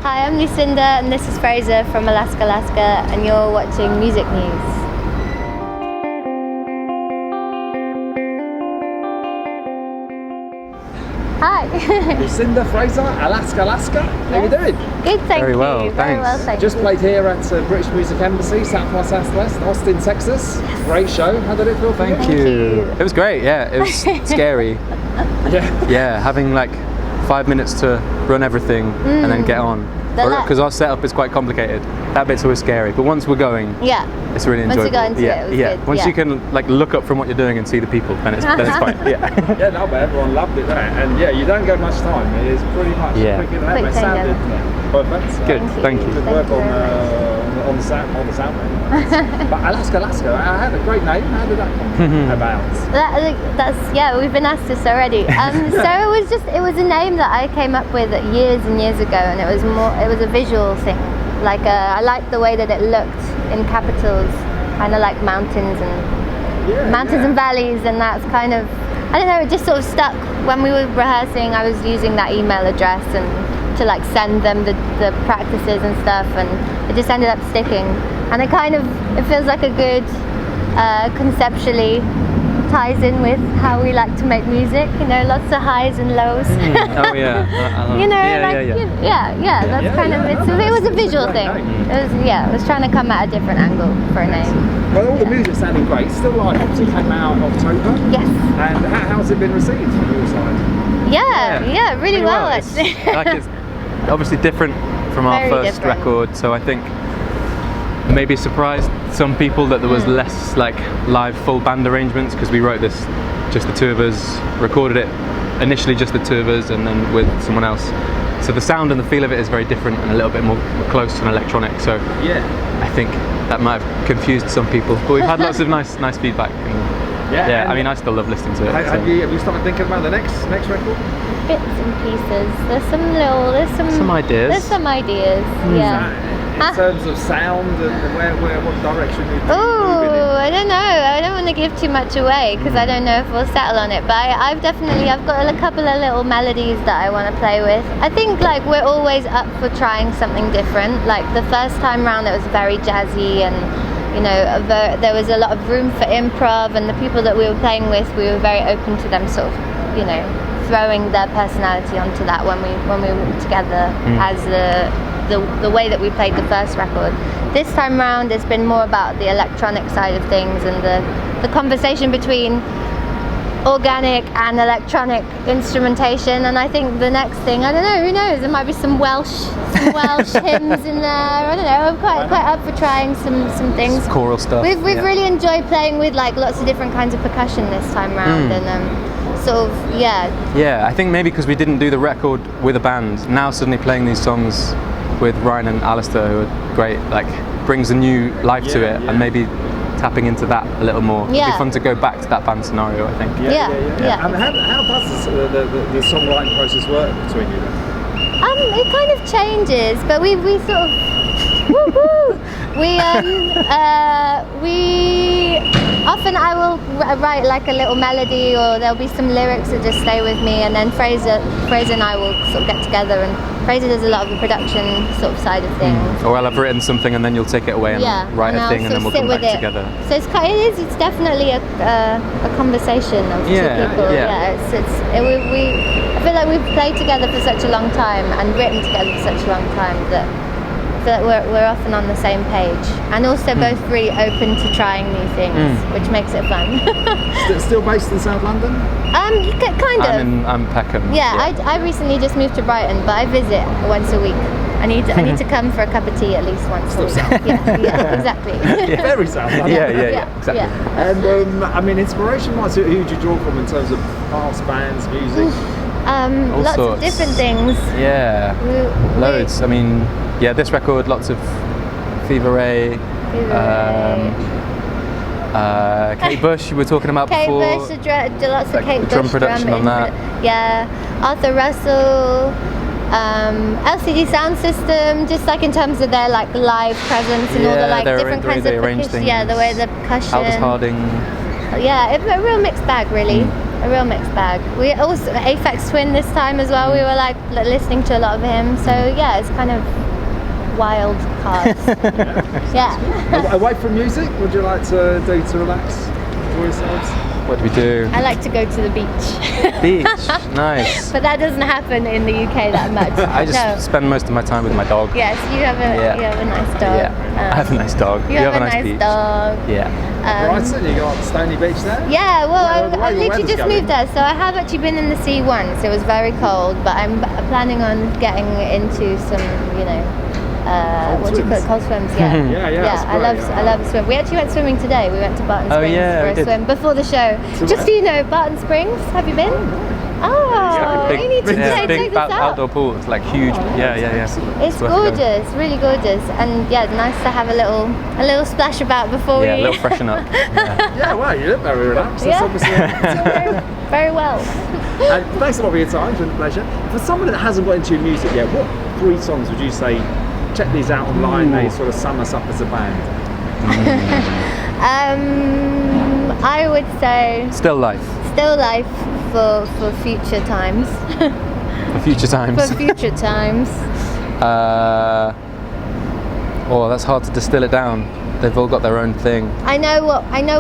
Hi, I'm Lucinda and this is Fraser from Alaskalaska and you're watching Music News. Hi. Lucinda, Fraser, Alaskalaska. How you doing? Good, thank Very you. well, Very thanks. well, thank Just you. played here at British Music Embassy, South by Southwest, Austin, Texas. Yes. Great show. How did it feel for you? Thank you. It was great, yeah. It was scary. Yeah. Yeah, having like 5 minutes to run everything and then get on. Because our setup is quite complicated. That bit's always scary. But once we're going, Yeah. it's really Once enjoyable. you got into it, it was good. Once Yeah. you can like look up from what you're doing and see the people, then it's fine. Yeah. Yeah, no, but everyone loved it there. And yeah, you don't get much time. It is pretty much quick in there. Quick It sounded perfect. So Good, thank you. Good Thank work you on very the sound. But Alaskalaska, I had a great name. How did that come about? We've been asked this already. So it was a name that I came up with years and years ago, and it was a visual thing. Like I liked the way that it looked in capitals, kind of like mountains and valleys, and that's kind of, I don't know, it just sort of stuck. When we were rehearsing, I was using that email address and to like send them the practices and stuff, and it just ended up sticking. And it feels like a good conceptually ties in with how we like to make music, you know, lots of highs and lows. Oh yeah. You know, that's kind of, it was a visual thing. I was trying to come at a different angle for a name. Well, all the music sounded great. Still Live obviously came out in October. Yes. And how's it been received from your side? Yeah, really well actually. It's obviously different from our Very first different. record, so I think maybe surprised some people that there was less like live full band arrangements, because we wrote this just the two of us, recorded it initially just the two of us and then with someone else. So the sound and the feel of it is very different and a little bit more close and electronic. So yeah, I think that might have confused some people, but we've had lots of nice feedback. And I mean, I still love listening to it. Have you started thinking about the next record? Bits and pieces. There's some ideas. There's some ideas. Yeah. In terms of sound and what direction you're moving Oh, I don't know. I don't want to give too much away because I don't know if we'll settle on it. But I've got a couple of little melodies that I want to play with. I think like we're always up for trying something different. Like the first time round, it was very jazzy and, you know, there was a lot of room for improv, and the people that we were playing with, we were very open to them sort of, you know, throwing their personality onto that when we worked together as the way that we played the first record. This time round, it's been more about the electronic side of things and the conversation between organic and electronic instrumentation. And I think the next thing, I don't know, who knows? There might be some Welsh hymns in there. I don't know. I'm quite up for trying some things. some choral stuff. We've really enjoyed playing with like lots of different kinds of percussion this time round, and sort of Yeah, I think maybe because we didn't do the record with a band, now suddenly playing these songs with Ryan and Alistair, who are great, like brings a new life to it, and maybe tapping into that a little more. It'd be fun to go back to that band scenario, I think. Yeah. And how does the songwriting process work between you then? It kind of changes, but we sort of often I will write like a little melody, or there'll be some lyrics that just stay with me, and then Fraser and I will sort of get together, and Fraser does a lot of the production sort of side of things. Or I'll have written something and then you'll take it away and write a thing, and then we'll come back together. So it's definitely a conversation of two people. I feel like we've played together for such a long time and written together for such a long time that I feel like we're often on the same page, and also both really open to trying new things, which makes it fun. Still based in South London? Kind of. I'm Peckham. I recently just moved to Brighton, but I visit once a week. I need to come for a cup of tea at least once a week. Yeah, exactly. Very South London. Yeah, exactly. Yeah. And I mean, inspiration-wise, who do you draw from in terms of past bands, music? Lots of different things. Yeah, loads. I mean, this record, lots of Fever Ray, Kate Bush, you were talking about before. Kate Bush, lots of Kate Bush drum production on that. Yeah, Arthur Russell, LCD Sound System, just like in terms of their like live presence and all the like different kinds of percussion. Yeah, the way the percussion. Aldous Harding. Yeah, a real mixed bag really. a real mixed bag. We also Aphex Twin this time as well. We were like listening to a lot of him. So yeah, it's kind of wild cards. Yeah. Away from music, what would you like to do to relax, enjoy yourselves? What do we do? I like to go to the beach. Beach, nice. But that doesn't happen in the UK that much. I just spend most of my time with my dog. Yes, you have a nice dog. Yeah, I have a nice dog. You have a nice beach. dog. Yeah. Brighton, you got Stony Beach there? Yeah, well, Where I the literally weather's just going? moved there, so I have actually been in the sea once. It was very cold, but I'm planning on getting into some, what do you call it? Cold swims. Yeah, that's I great, I love swim. We actually went swimming today. We went to Barton Springs for a swim before the show. Just so you know, Barton Springs. Have you been? Oh, Big, you need to check big this out. outdoor pool. It's like huge. Yeah. It's gorgeous, really gorgeous, and yeah, nice to have a little splash about before we. Yeah, a little freshen up. Yeah, well, you look very relaxed. That's obviously very well. Thanks a lot for your time. It's been a pleasure. For someone that hasn't got into music yet, what 3 songs would you say? Check these out online. They sort of sum us up as a band. I would say Still life. Still Life for future times. For future times. For future times. That's hard to distill it down. They've all got their own thing. I know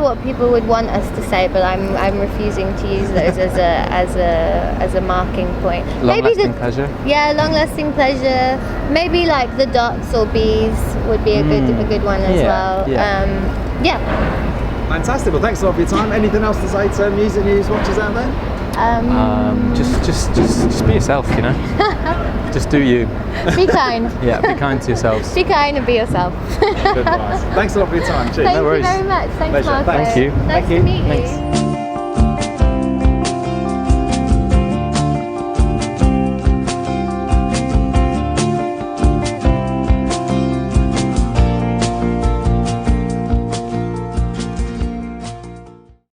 what people would want us to say, but I'm refusing to use those as a marking point. Long-lasting pleasure. Yeah, long-lasting pleasure. Maybe like the Dots or Bees would be a good one as well. Yeah. Fantastic. Well, thanks a lot for your time. Anything else to say to Music News watchers out there? Just be yourself, Just do you. Be kind. Yeah, be kind to yourselves. Be kind and be yourself. Good advice. Thanks a lot for your time. Cheers. Thank you very much. Thanks, Pleasure. Marco. Thank you. Nice to meet you.